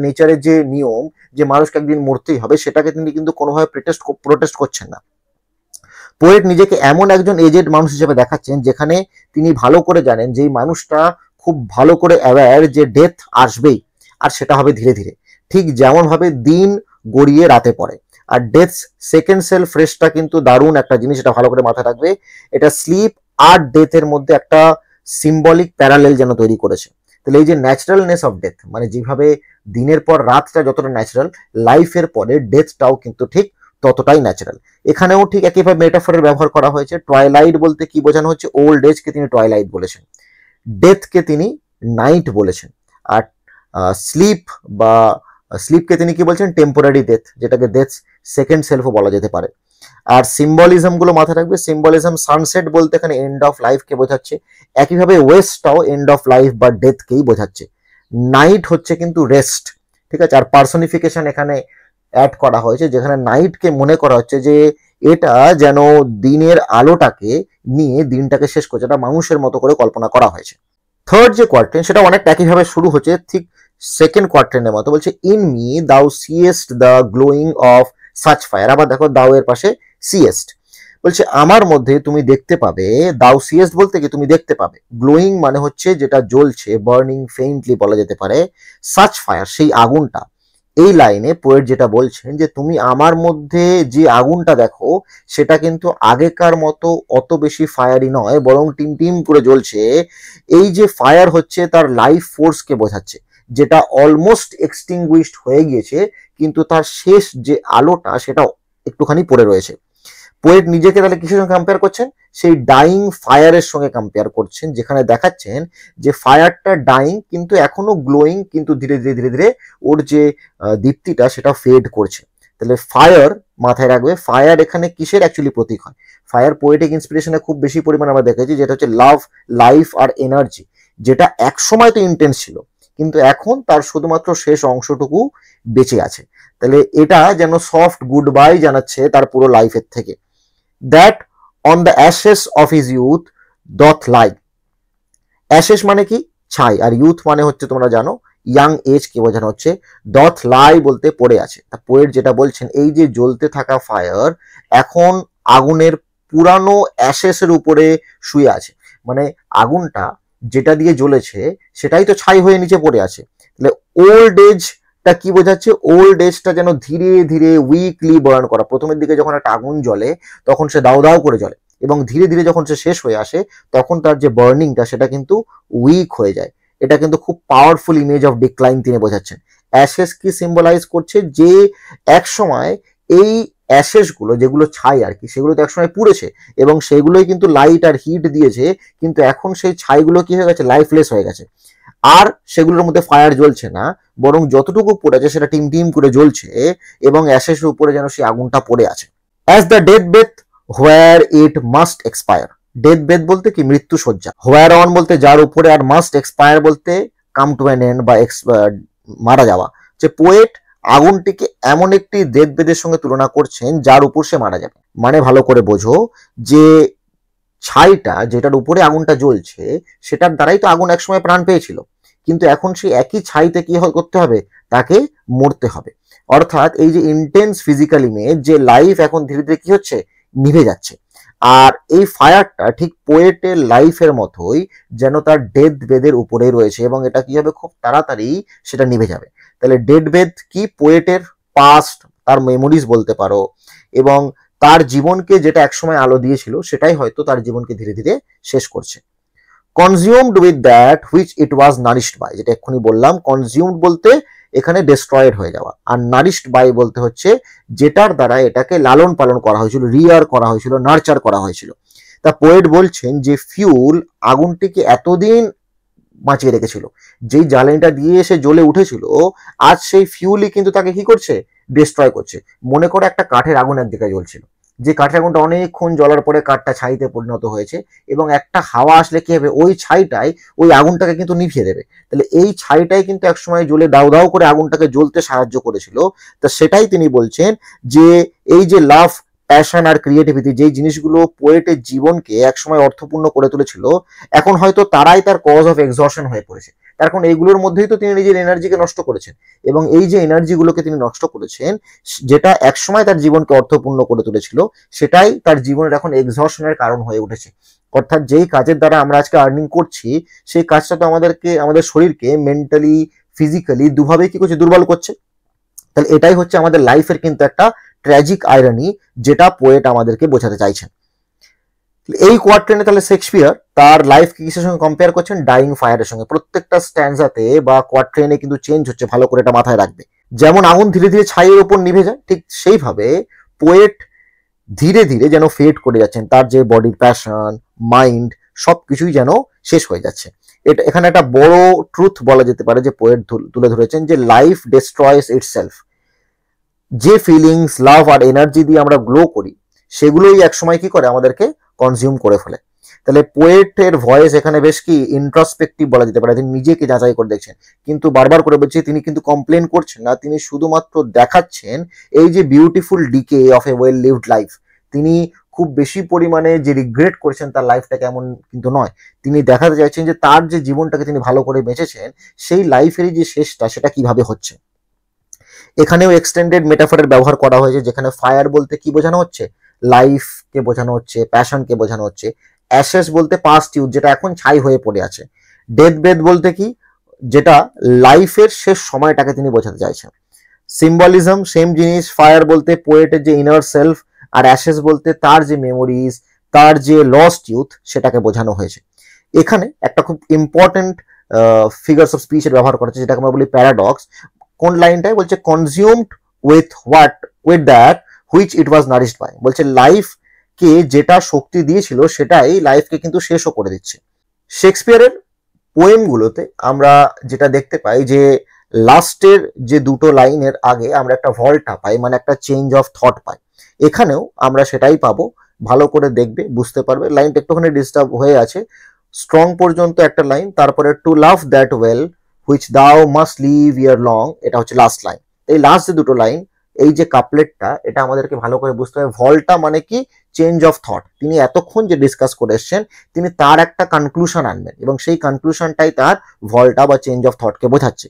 নেচারের যে নিয়ম যে মানুষকে একদিন মরতেই হবে, সেটাকে তিনি কিন্তু কোনোভাবে প্রোটেস্ট করছেন না। পোয়েট নিজেকে এমন একজন এজেড মানুষ হিসেবে দেখাচ্ছেন, যেখানে তিনি ভালো করে জানেন যে এই মানুষটা খুব ভালো করে অ্যাওয়্যার যে ডেথ আসবেই, আর সেটা হবে ধীরে ধীরে, ঠিক যেমন ভাবে দিন গড়িয়ে রাতে পড়ে। আর ডেথ সেকেন্ড সেলফ রেস্টটা কিন্তু দারুণ একটা জিনিস, এটা ভালো করে মাথায় রাখবে। এটা স্লিপ আর ডেথের মধ্যে একটা সিম্বলিক প্যারালেল যেন তৈরি করেছে। তাহলে এই যে ন্যাচারালনেস অফ ডেথ, মানে যেভাবে দিনের পর রাতটা যতটা ন্যাচারাল, লাইফের পরে ডেথটাও কিন্তু ঠিক ততটাই ন্যাচারাল। এখানেও ঠিক একইভাবে মেটাফরের ব্যবহার করা হয়েছে। টুয়াইলাইট বলতে কি বোঝানো হচ্ছে, ওল্ড এজকে তিনি টুয়াইলাইট বলেছেন, ডেথকে তিনি নাইট বলেছেন, আর স্লিপ বা স্লিপকে তিনি কি বলছেন, টেম্পোরারি ডেথ, যেটাকে ডেথ সেকেন্ড সেলফও বলা যেতে পারে। আর সিম্বলিজম গুলো মাথায় রাখবে। সিম্বলিজম, সানসেট বলতে এখানে এন্ড অফ লাইফকে বোঝাচ্ছে, একইভাবে ওয়েস্টটাও এন্ড অফ লাইফ বা ডেথকেই বোঝাচ্ছে। নাইট হচ্ছে কিন্তু রেস্ট, ঠিক আছে। আর পার্সনিফিকেশন এখানে অ্যাড করা হয়েছে, যেখানে নাইটকে মনে করা হচ্ছে যে এটা যেন দিনের আলোটাকে নিয়ে দিনটাকে শেষ করছে, এটা মানুষের মতো করে কল্পনা করা হয়েছে। থার্ড যে কোয়ার্টেন, সেটা অনেকটা একইভাবে শুরু হচ্ছে, ঠিক সেকেন্ড কোয়ার্টেনের মতো। বলছে in me thou seest the glowing of such fire. আবার দেখো দাউ এর পাশে সিয়েস্ট, বলছে আমার মধ্যে তুমি দেখতে পাবে, দাউ সিয়েস্ট বলতে কি তুমি দেখতে পাবে, গ্লোয়িং মানে হচ্ছে যেটা জ্বলছে, বার্নিং ফেইন্টলি বলা যেতে পারে, সাচ ফায়ার সেই আগুনটা। এই লাইনে পোয়েট যেটা বলছেন যে তুমি আমার মধ্যে যে আগুনটা দেখো, সেটা কিন্তু আগেকার মতো অত বেশি ফায়ারি নয়, বরং টিম টিম করে জ্বলছে। এই যে ফায়ার হচ্ছে তার লাইফ ফোর্সকে বোঝাচ্ছে, যেটা অলমোস্ট এক্সটিংগুইশড হয়ে গিয়েছে, কিন্তু তার শেষ যে আলোটা সেটা একটুখানি পড়ে রয়েছে। পোয়েট নিজেকে তাহলে কিসের সঙ্গে কম্পেয়ার করছেন, সেই ডাইং ফায়ারের সঙ্গে কম্পেয়ার করছেন, যেখানে দেখাচ্ছেন যে ফায়ারটা ডাইং কিন্তু এখনো গ্লোয়িং, কিন্তু ধীরে ধীরে ধীরে ধীরে ওর যে দীপ্তিটা সেটা ফেড করছে। তাহলে ফায়ার মাথায় রাখবে, ফায়ার এখানে কিসের অ্যাকচুয়ালি প্রতীক হয়। ফায়ার পোয়েটিক ইন্সপিরেশনে খুব বেশি পরিমাণে আমরা দেখেছি, যেটা হচ্ছে লাভ, লাইফ আর এনার্জি, যেটা এক সময় তো ইন্টেন্স ছিল, কিন্তু এখন তার শুধুমাত্র শেষ অংশটুকু বেঁচে আছে। তাহলে এটা যেন সফট গুড বাই জানাচ্ছে তার পুরো লাইফের থেকে। That on the ashes of his youth doth lie. Ashes মানে কি ছাই, আর ইউথ মানে হচ্ছে তোমরা জানো ইয়াং এজ কে বোঝানো হচ্ছে। ডথ লাই বলতে পড়ে আছে। তা পোয়েট যেটা বলছেন, এই যে জ্বলতে থাকা ফায়ার এখন আগুনের পুরানো অ্যাশেসের উপরে শুয়ে আছে, মানে আগুনটা যেটা দিয়ে জ্বলেছে সেটাই তো ছাই হয়ে নিচে পড়ে আছে। তাহলে ওল্ড এজটা কি বোঝাচ্ছে? ওল্ড এজটা যেন ধীরে ধীরে উইকলি বার্ন করা। প্রথমের দিকে যখন একটা আগুন জ্বলে তখন সে দাউ দাউ করে জ্বলে, এবং ধীরে ধীরে যখন সে শেষ হয়ে আসে তখন তার যে বার্নিংটা সেটা কিন্তু উইক হয়ে যায়। এটা কিন্তু খুব পাওয়ারফুল ইমেজ অফ ডিক্লাইন তিনি বোঝাচ্ছেন। অ্যাশেস কি সিম্বলাইজ করছে? যে এক সময় এই অ্যাশেস গুলো, যেগুলো ছাই আর কি, সেগুলো তো একসময় পুড়েছে এবং সেগুলোই কিন্তু লাইট আর হিট দিয়েছে, কিন্তু এখন সেই ছাইগুলো কি হয়ে গেছে? লাইফলেস হয়ে গেছে। আর সেগুলোর মধ্যে ফায়ার জ্বলছে না, বরং যতটুকু পড়েছে সেটা টিম টিম করে জ্বলছে এবং অ্যাশেসের উপরে যেন সেই আগুনটা পড়ে আছে। As the death bathe where it must expire. Death bathe বলতে কি? মৃত্যু শয্যা। হোয়ার অন বলতে যার উপরে, আর মাস্ট এক্সপায়ার বলতে কাম টু অ্যান এন্ড বা মারা যাওয়া। যে পোয়েট আগুনটিকে এমন একটি ডেথ বেথের সঙ্গে তুলনা করছেন যার উপর সে মারা যাবে। মানে ভালো করে বোঝো যে ছাইটা যেটার উপরে আগুনটা জ্বলছে সেটার দ্বারাই তো আগুন একসময় প্রাণ পেয়েছিল, কিন্তু এখন সেই একই ছাইতে কি করতে হবে? তাকে মরতে হবে। অর্থাৎ এই যে ইন্টেন্স ফিজিক্যাল ইমেজ, যে লাইফ এখন ধীরে ধীরে কি হচ্ছে? নিভে যাচ্ছে। আর এই ফায়ারটা ঠিক পোয়েটের লাইফের মতোই যেন তার ডেথ বেদের উপরে রয়েছে, এবং এটা কি হবে? খুব তাড়াতাড়ি সেটা নিভে যাবে। তাহলে ডেথ বেদ কি? পোয়েটের পাস্ট, তার মেমোরিজ বলতে পারো, এবং তার জীবনকে যেটা একসময় আলো দিয়েছিল সেটাই হয়তো তার জীবনকে ধীরে ধীরে শেষ করছে। Consumed with that which it was nourished by, যেটা এক্ষুনি বললাম। কনজিউমড বলতে এখানে ডেস্ট্রয়েড হয়ে যাওয়া, আর নারিশড বাই বলতে হচ্ছে যেটার দ্বারা এটাকে লালন পালন করা হয়েছিল, রিয়ার করা হয়েছিল, নার্চার করা হয়েছিল। তা পোয়েট বলছেন যে ফিউল আগুনটিকে এতদিন বাঁচিয়ে রেখেছিল, যেই জ্বালানিটা দিয়ে এসে জ্বলে উঠেছিল, আজ সেই ফিউলই কিন্তু তাকে কি করছে? ডিস্ট্রয় করছে। মনে করো একটা কাঠের আগুন এক জায়গায় জ্বলছিল, যে কাঠের আগুনটা অনেকক্ষণ জ্বলার পরে কাঠটা ছাইতে পরিণত হয়েছে, এবং একটা হাওয়া আসলে কি হবে? ওই ছাইটাই ওই আগুনটাকে কিন্তু নিভিয়ে দেবে। তাহলে এই ছাইটাই কিন্তু একসময় জ্বলে দাউ দাউ করে আগুনটাকে জ্বলতে সাহায্য করেছিল। তা সেটাই তিনি বলছেন যে এই যে লাভ, প্যাশন আর ক্রিয়েটিভিটি, যেই জিনিসগুলো পোয়েটের জীবনকে একসময় অর্থপূর্ণ করে তুলেছিল, এখন হয়তো তারাই তার কজ অফ এক্সহশন হয়ে পড়েছে। তার কারণ এইগুলোর মধ্যেই তো তিনি নিজের এনার্জিকে নষ্ট করেছেন, এবং এই যে এনার্জিগুলোকে তিনি নষ্ট করেছেন, যেটা একসময় তার জীবনকে অর্থপূর্ণ করে তুলেছিল, সেটাই তার জীবনের এখন এক্সহশনের কারণ হয়ে উঠেছে। অর্থাৎ যেই কাজের দ্বারা আমরা আজকে আর্নিং করছি, সেই কাজটা তো আমাদের শরীরকে মেন্টালি, ফিজিক্যালি দুভাবেই কি করছে? দুর্বল করছে। তাহলে এটাই হচ্ছে আমাদের লাইফের কিন্তু একটা ট্র্যাজিক আইরনি, যেটা পোয়েট আমাদেরকে বোঝাতে চাইছেন। এই কোয়ার্ট্রেনে তাহলে শেক্সপিয়ার তার লাইফকে কিসের সঙ্গে কম্পেয়ার করছেন? ডাইং ফায়ারের সঙ্গে। প্রত্যেকটা স্ট্যান্ডাতে বা কোয়ার্ট্রেনে কিন্তু চেঞ্জ হচ্ছে, ভালো করে এটা মাথায় রাখবে। যেমন আগুন ধীরে ধীরে ছাইয়ের উপর নিভে যায়, ঠিক সেইভাবে পোয়েট ধীরে ধীরে যেন ফেড করে যাচ্ছেন, তার যে বডির প্যাশন, মাইন্ড, সবকিছুই যেন শেষ হয়ে যাচ্ছে। এটা এখানে একটা বড় ট্রুথ বলা যেতে পারে যে পোয়েট তুলে ধরেছেন, যে লাইফ ডিস্ট্রয়স ইটসেলফ। যে ফিলিংস, লাভ আর এনার্জি দিয়ে আমরা গ্লো করি, সেগুলোই একসময় কি করে? আমাদেরকে কনজিউম করে ফেলে। তাহলে পোয়েটের ভয়েস এখানে বেশ কি ইন্ট্রোস্পেক্টিভ বলা যেতে পারে, তিনি নিজেকে যাচাই করে দেখছেন, কিন্তু বারবার করে বলছে তিনি কিন্তু কমপ্লেন করছেন না, তিনি শুধুমাত্র দেখাচ্ছেন এই যে beautiful decay of a well lived life. তিনি খুব বেশি পরিমাণে যে রিগ্রেট করছেন তার লাইফটা কেমন কিন্তু নয়, তিনি দেখাতে চাইছেন যে তার যে জীবনটাকে তিনি ভালো করে বেঁচেছেন, সেই লাইফেরই যে শেষটা সেটা কিভাবে হচ্ছে। এখানেও এক্সটেন্ডেড মেটাফরের ব্যবহার করা হয়েছে, যেখানে ফায়ার বলতে কি বোঝানো হচ্ছে? লাইফকে বোঝানো হচ্ছে, প্যাশনকে বোঝানো হচ্ছে। অ্যাশেস বলতে পাস্ট ইউথ, যেটা এখন ছাই হয়ে পড়ে আছে। ডেথ বেথ বলতে কি? যেটা লাইফের শেষ সময়টাকে তিনি বোঝাতে চাইছেন। সিম্বলিজম সেম জিনিস। ফায়ার বলতে পোয়েটের যে ইনার সেলফ, আর অ্যাশেস বলতে তার যে মেমোরিজ, তার যে লস্ট ইউথ, সেটাকে বোঝানো হয়েছে। এখানে একটা খুব ইম্পর্টেন্ট ফিগার্স অফ স্পিচের ব্যবহার করেছে, যেটাকে আমরা বলি প্যারাডক্স। কোন লাইনটাই বলছে? Consumed with that which it was nourished by. বলছে লাইফকে যেটা শক্তি দিয়েছিল সেটাই লাইফকে কিন্তু শেষও করে দিচ্ছে। শেক্সপিয়ারের পোয়েমগুলোতে আমরা যেটা দেখতে পাই, যে লাস্টের যে দুটো লাইনের আগে আমরা একটা ভল্টা পাই, মানে একটা চেঞ্জ অফ থট পাই। এখানেও আমরা সেটাই পাবো। ভালো করে দেখবে, বুঝতে পারবে। লাইনটা একটুখানি ডিস্টার্ব হয়ে আছে। স্ট্রং পর্যন্ত একটা লাইন, তারপরে to love that well which thou must leave ere long, এটা হচ্ছে লাস্ট লাইন। এই লাস্ট যে দুটো লাইন, এই যে কাপলেটটা, এটা আমাদেরকে ভালো করে বুঝতে হবে। ভল্টা মানে কি? Change of thought. তিনি এতক্ষণ যে ডিসকাস করে এসছেন, তিনি তার একটা কনক্লুশন আনবেন, এবং সেই কনক্লুশনটাই তার ভল্টা বা চেঞ্জ অফ থটকে বোঝাচ্ছে।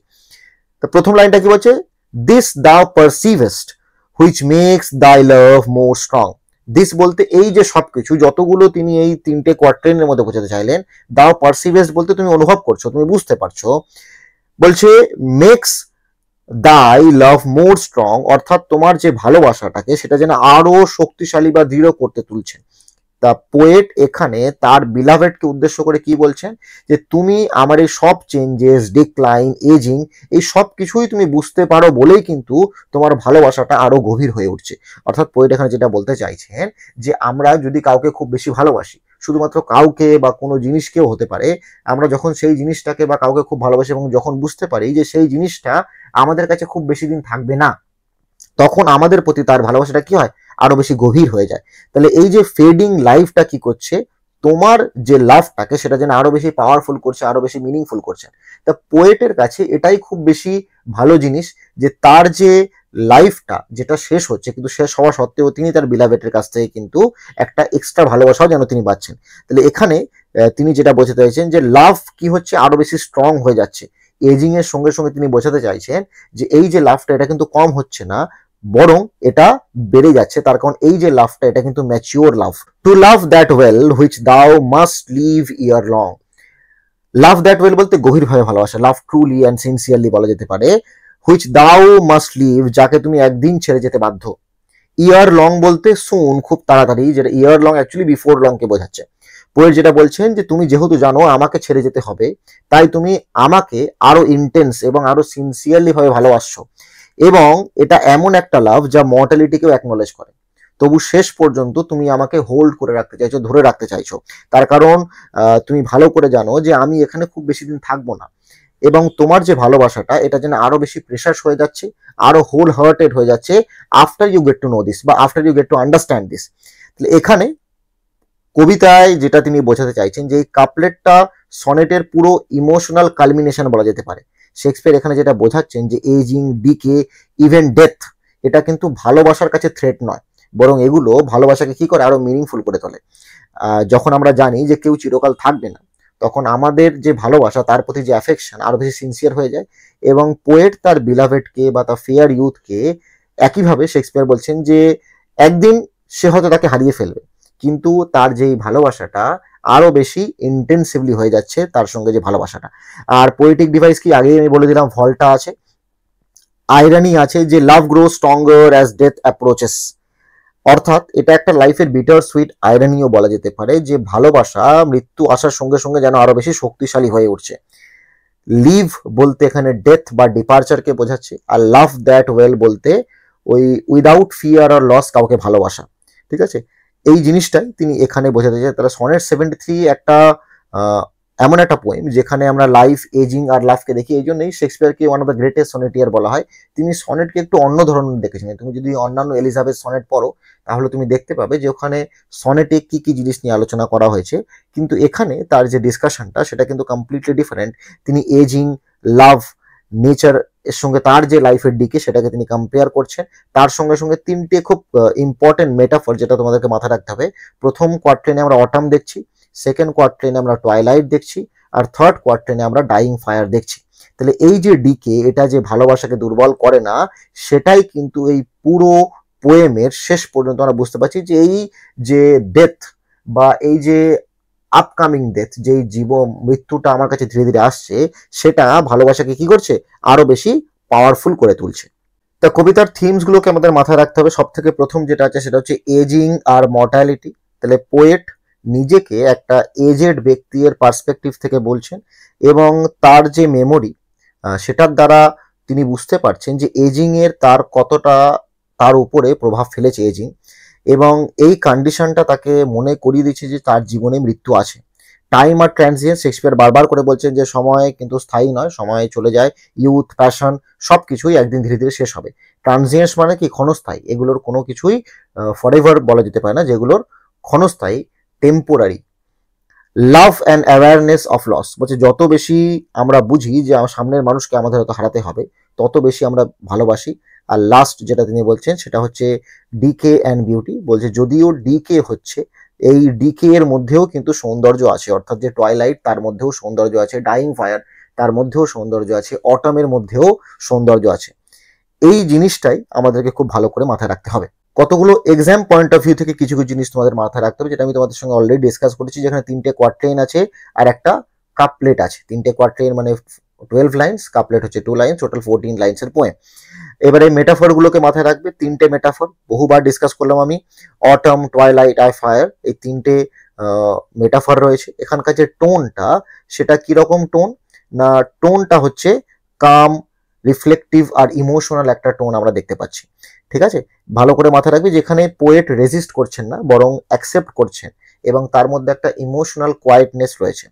তো প্রথম লাইনটা কি বলছে? দিস দাও পারসিভেস্ট হুইচ মেক্স দাই লাভ মোর স্ট্রং। দিস বলতে এই যে সবকিছু যতগুলো তিনি এই তিনটে কোয়ার্টেনের মধ্যে বোঝাতে চাইলেন, দাও পারসিভেস্ট বলতে তুমি অনুভব করছো, তুমি বুঝতে পারছো। বলছে মেক্স দাই লাভ মোর স্ট্রং, অর্থাৎ তোমার যে ভালোবাসাটাকে সেটা যেন আরো শক্তিশালী বা দৃঢ় করতে তুলছে। দ্য পোয়েট এখানে তার বিলাভেডকে উদ্দেশ্য করে কি বলছেন, যে তুমি আমার এই সব চেঞ্জেস, ডিক্লাইন, এজিং, এই সব কিছুই তুমি বুঝতে পারো বলেই কিন্তু তোমার ভালোবাসাটা আরো গভীর হয়ে উঠছে। অর্থাৎ পোয়েট এখানে যেটা বলতে চাইছেন, যে আমরা যদি কাউকে খুব বেশি ভালোবাসি, শুধুমাত্র কাউকে বা কোনো জিনিসকেও হতে পারে, আমরা যখন সেই জিনিসটাকে বা কাউকে খুব ভালোবাসি এবং যখন বুঝতে পারি যে সেই জিনিসটা আমাদের কাছে খুব বেশি দিন থাকবে না, তখন আমাদের প্রতি তার ভালোবাসাটা কি হয়, আরো বেশি গভীর হয়ে যায়। তাহলে এই যে ফেডিং লাইফটা কি করছে, তোমার যে লাভটাকে সেটা যেন আরো বেশি পাওয়ারফুল করছে, আরো বেশি মিনিংফুল করছে। তা পোয়েটের কাছে এটাই খুব বেশি ভালো জিনিস, যে তার যে লাইফটা যেটা শেষ হচ্ছে, কিন্তু শেষ হওয়া সত্ত্বেও তিনি তার বিলাভেটের কাছ থেকে কিন্তু একটা এক্সট্রা ভালোবাসাও যেন তিনি পাচ্ছেন। তাহলে এখানে তিনি যেটা বোঝাতে চাইছেন, যে লাভ কি হচ্ছে, আরো বেশি স্ট্রং হয়ে যাচ্ছে। এজিং এর সঙ্গে সঙ্গে তিনি বোঝাতে চাইছেন যে এই যে লাভটা, এটা কিন্তু কম হচ্ছে না, বরং এটা বেড়ে যাচ্ছে। তার কারণ এই যে লাভটা, এটা কিন্তু mature love. To love that well which thou must leave ere long. Love that well বলতে গভীরভাবে ভালোবাসা, লাভ ট্রুলি অ্যান্ড সিনসিয়ারলি বলা যেতে পারে। হুইচ দাও মাস্ট লিভ, যাকে তুমি একদিন ছেড়ে যেতে বাধ্য। ইয়ার লং বলতে সুন, খুব তাড়াতাড়ি, যেটা ere long actually before long কে বোঝাচ্ছে। পোয়েট যেটা বলছেন, যে তুমি যেহেতু জানো আমাকে ছেড়ে যেতে হবে, তাই তুমি আমাকে আরো ইন্টেন্স এবং আরো সিনসিয়ারলি ভাবে ভালোবাসছো। এবং এটা এমন একটা লাভ যা মর্টালিটিকেও অ্যাকনলেজ করে, তবু শেষ পর্যন্ত তুমি আমাকে হোল্ড করে রাখতে চাইছো, ধরে রাখতে চাইছো। তার কারণ তুমি ভালো করে জানো যে আমি এখানে খুব বেশি দিন থাকবো না, এবং তোমার যে ভালোবাসাটা, এটা যেন আরো বেশি প্রেশাস হয়ে যাচ্ছে, আরো হোল হার্টেড হয়ে যাচ্ছে after you get to know this, বা after you get to understand this. এখানে কবিতায় যেটা তিনি বোঝাতে চাইছেন, যে এই কাপলেটটা সনেটের পুরো ইমোশনাল কালমিনেশন বলা যেতে পারে। শেক্সপিয়ার এখানে যেটা বোঝাচ্ছেন, যে এজিং, ডিকে, ইভেন ডেথ, এটা কিন্তু ভালোবাসার কাছে থ্রেট নয়, বরং এগুলো ভালোবাসাকে কি করে, আরো মিনিংফুল করে তোলে। যখন আমরা জানি যে কেউ চিরকাল থাকবে না, তখন আমাদের যে ভালোবাসা, তার প্রতি যে অ্যাফেকশন আরো বেশি সিনসিয়ার হয়ে যায়। এবং পোয়েট তার বিলাভেডকে বা তার ফেয়ার ইউথকে একইভাবে শেক্সপিয়ার বলছেন, যে একদিন সে হয়তো তাকে হারিয়ে ফেলবে, কিন্তু তার যেই ভালোবাসাটা আরো বেশি ইন্টেন্সিভলি হয়ে যাচ্ছে তার সঙ্গে যে ভালোবাসাটা। আর পোয়েটিক ডিভাইস কি, আগেই আমি বলে দিলাম, ভল্টা আছে, আইরানি আছে, যে love grow stronger as death approaches. অর্থাৎ এটা একটা লাইফের বিটার সুইট আইরানিও বলা যেতে পারে, যে ভালোবাসা মৃত্যু আসার সঙ্গে সঙ্গে যেন আরো বেশি শক্তিশালী হয়ে উঠছে। লিভ বলতে এখানে ডেথ বা ডিপারচারকে বোঝাচ্ছে, আর লাভ দ্যাট ওয়েল বলতে ওই উইদাউট ফিয়ার আর লস কাউকে ভালোবাসা। ঠিক আছে, এই জিনিসটাই তিনি এখানে বোঝাতে চাই। তাহলে সনেট 73 একটা এমন একটা পোয়েম যেখানে আমরা লাইফ, এজিং আর লাভকে দেখি। এই জন্যই শেক্সপিয়ারকে ওয়ান অফ দ্য গ্রেটেস্ট সনেটিয়ার বলা হয়। তিনি সনেটকে একটু অন্য ধরনের দেখেছিলেন। তুমি যদি অন্যান্য এলিজাবেথ সনেট পড়ো, তাহলে তুমি দেখতে পাবে যে ওখানে সনেটে কি কি জিনিস নিয়ে আলোচনা করা হয়েছে, কিন্তু এখানে তার যে ডিসকাশনটা, সেটা কিন্তু কমপ্লিটলি ডিফারেন্ট। তিনি এজিং, লাভ, নেচার এর সঙ্গে তার যে লাইফের দিকে, সেটাকে তিনি কম্পেয়ার করছেন। তার সঙ্গে সঙ্গে তিনটে খুব ইম্পর্টেন্ট মেটাফর, যেটা তোমাদেরকে মাথায় রাখতে হবে। প্রথম কোয়ার্ট্রেনে আমরা অটাম দেখছি, সেকেন্ড কোয়ার্ট্রেনে আমরা টুয়াইলাইট দেখছি, আর থার্ড কোয়ার্ট্রেনে আমরা ডাইং ফায়ার দেখছি। তাহলে এই যে ডিকে, এটা যে ভালোবাসাকে দুর্বল করে না, সেটাই কিন্তু এই পুরো পোয়েমের শেষ পর্যন্ত আমরা বুঝতে পারছি, যে এই যে ডেথ বা এই যে আপকামিং ডেথ, যেই মৃত্যুটা আমার কাছে ধীরে ধীরে আসছে, সেটা ভালোবাসাকে কি করছে, আরো বেশি পাওয়ারফুল করে তুলছে। তা কবিতার থিমস গুলোকে আমাদের মাথায় রাখতে হবে। সব থেকে প্রথম যেটা আছে সেটা হচ্ছে এজিং আর মর্টালিটি। তাহলে পোয়েট নিজেকে একটা এজেড ব্যক্তির পার্সপেক্টিভ থেকে বলছেন, এবং তার যে মেমোরি, সেটার দ্বারা তিনি বুঝতে পারছেন যে এজিং এর তার কতটা তার উপরে প্রভাব ফেলেছে এজিং, এবং এই কন্ডিশনটা তাকে মনে করিয়ে দিচ্ছে যে তার জীবনে মৃত্যু আছে। টাইম আর ট্রানজিয়েন্স, শেক্সপিয়ার বারবার করে বলছেন যে সময় কিন্তু স্থায়ী নয়, সময় চলে যায়, ইউথ, প্যাশন সবকিছুই একদিন ধীরে ধীরে শেষ হবে। ট্রানজিয়েন্স মানে কি, ক্ষণস্থায়ী, এগুলোর কোনো কিছুই ফরএভার বলা যেতে পারে না, যেগুলোর ক্ষণস্থায়ী, temporary. Love and awareness of loss বলছে, যত বেশি আমরা বুঝি যে আমার সামনের মানুষকে আমাদের হয়তো হারাতে হবে, তত বেশি আমরা ভালোবাসি। আর লাস্ট যেটা তিনি বলছেন, সেটা হচ্ছে ডিকে অ্যান্ড বিউটি। বলছে যদিও ডিকে হচ্ছে, এই ডিকে এর মধ্যেও কিন্তু সৌন্দর্য আছে, অর্থাৎ যে টয়লাইট, তার মধ্যেও সৌন্দর্য আছে, ডাইং ফায়ার, তার মধ্যেও সৌন্দর্য আছে, অটমের মধ্যেও সৌন্দর্য আছে। এই জিনিসটাই আমাদেরকে খুব ভালো করে মাথায় রাখতে হবে। কতগুলো এক্সাম পয়েন্ট অফ ভিউ থেকে কিছু কিছু জিনিস তোমাদের মাথায় রাখতে হবে, যেটা আমি তোমাদের সঙ্গে অলরেডি ডিসকাস করেছি। যেখানে 3টে কোয়ার্ট্রেন আছে আর একটা কাপলেট আছে। 3টে কোয়ার্ট্রেন মানে 12 লাইন্স, কাপলেট হচ্ছে 2 লাইন, টোটাল 14 লাইন্সের পোয়েম। এবারে মেটাফর গুলোকে মাথায় রাখবে। 3টে মেটাফর বহুবার ডিসকাস করলাম আমি। অটম, টয়লাইট আর ফায়ার, এই 3টে মেটাফর রয়েছে। এখানকার যে টোনটা, সেটা কিরকম টোন না, টোনটা হচ্ছে কাম, রিফ্লেকটিভ আর ইমোশনাল একটা টোন আমরা দেখতে পাচ্ছি। ঠিক আছে, ভালো করে মাথায় রাখবি, যেখানে পোয়েট রেজিস্ট করছেন না, বরং অ্যাকসেপ্ট করছেন, এবং তার মধ্যে একটা ইমোশনাল কোয়াইটনেস রয়েছে।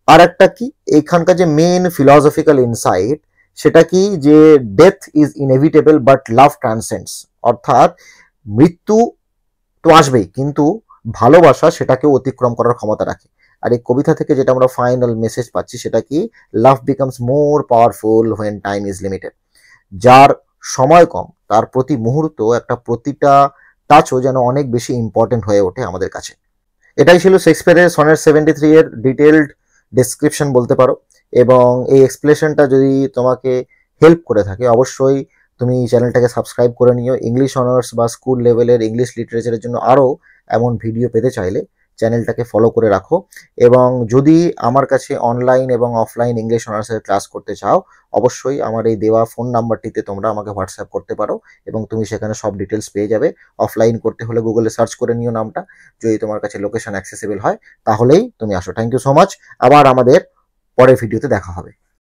আর একটা কি, এইখানকার যে মেন ফিলসফিক্যাল ইনসাইট, সেটা কি যে ডেথ ইজ ইনএভিটেবল বাট লাভ ট্রান্সেন্ডস, অর্থাৎ মৃত্যু তো আসবেই, কিন্তু ভালোবাসা সেটাকে অতিক্রম করার ক্ষমতা রাখে। আর এই কবিতা থেকে যেটা আমরা ফাইনাল মেসেজ পাচ্ছি, সেটা কি, love becomes more powerful when time is limited. যার সময় কম, তার প্রতি মুহূর্ত, একটা প্রতিটা টাচও যেন অনেক বেশি ইম্পর্টেন্ট হয়ে ওঠে আমাদের কাছে। এটাই ছিল শেক্সপিয়ারের সনেট 73 এর ডিটেলড ডেসক্রিপশন বলতে পারো। এবং এই এক্সপ্লেনেশনটা যদি তোমাকে হেল্প করে থাকে, অবশ্যই তুমি চ্যানেলটাকে সাবস্ক্রাইব করে নিও। ইংলিশ অনার্স বা স্কুল লেভেলের ইংলিশ লিটারেচারের জন্য আরও এমন ভিডিও পেতে চাইলে চ্যানেলটাকে ফলো করে রাখো। এবং যদি আমার কাছে অনলাইন এবং অফলাইন ইংলিশ অনার্সের ক্লাস করতে চাও, অবশ্যই আমার এই দেওয়া ফোন নাম্বারটিতে তোমরা আমাকে হোয়াটসঅ্যাপ করতে পারো, এবং তুমি সেখানে সব ডিটেলস পেয়ে যাবে। অফলাইন করতে হলে গুগলে সার্চ করে নিও নামটা, যদি তোমার কাছে লোকেশন অ্যাক্সেসিবল হয় তাহলেই তুমি আসো। Thank you so much. আবার আমাদের পরের ভিডিওতে দেখা হবে।